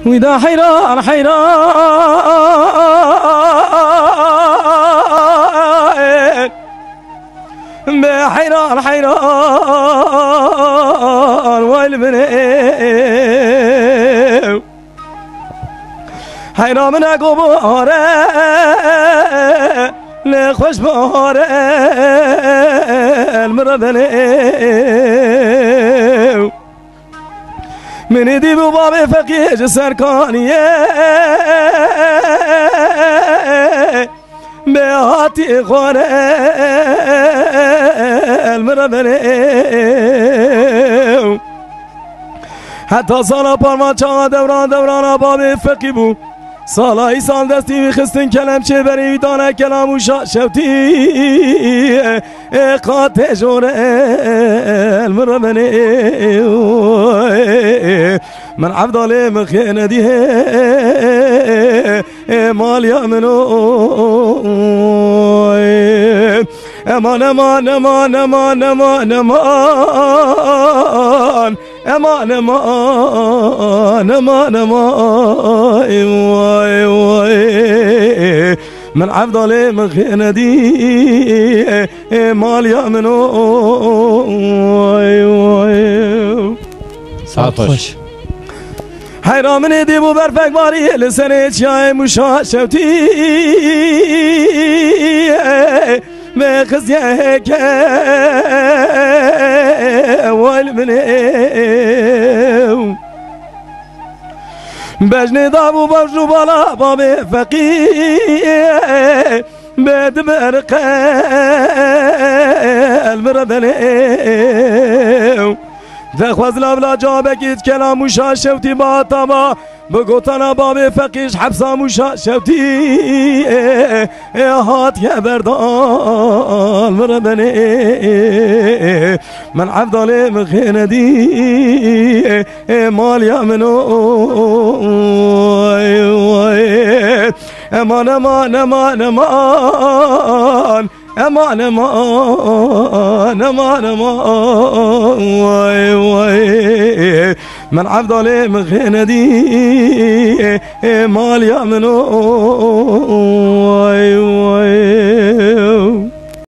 وإذا حيران حيران بحيران حيران والبني حيران من قباره لخوش باره المربني من دي باب فقيج سركانية بهاتي خانه المربني حتى صلاة پرمان چا دوران باب فقی بو سالای سال دستی میخستن کلم چه بری دانه کلامو شفتی قاطع جوره المربني من عبدالي مخينة دي مال يأمنو امان امان امان امان امان امان امان امان امان امان من عبدالي مخينة دي مال يأمنو ساعت خوش حيران من دي بو برفق باري لسنة شاي مشاشوتي بخزيك والمنيو بجني دابو بجنو بالا بابي فقيه بدبرق المربنيو دخواز لابلا جابكيت كلام مشا شوتي باطما بقوتنا بابي فقيش حبسا مشا شوتي هات يا بردان مربني من عبدالي مخينة دي مال يأمنو امان امان امان امان امان امان امان امان من عبدالي مخينة دي مال يأمنو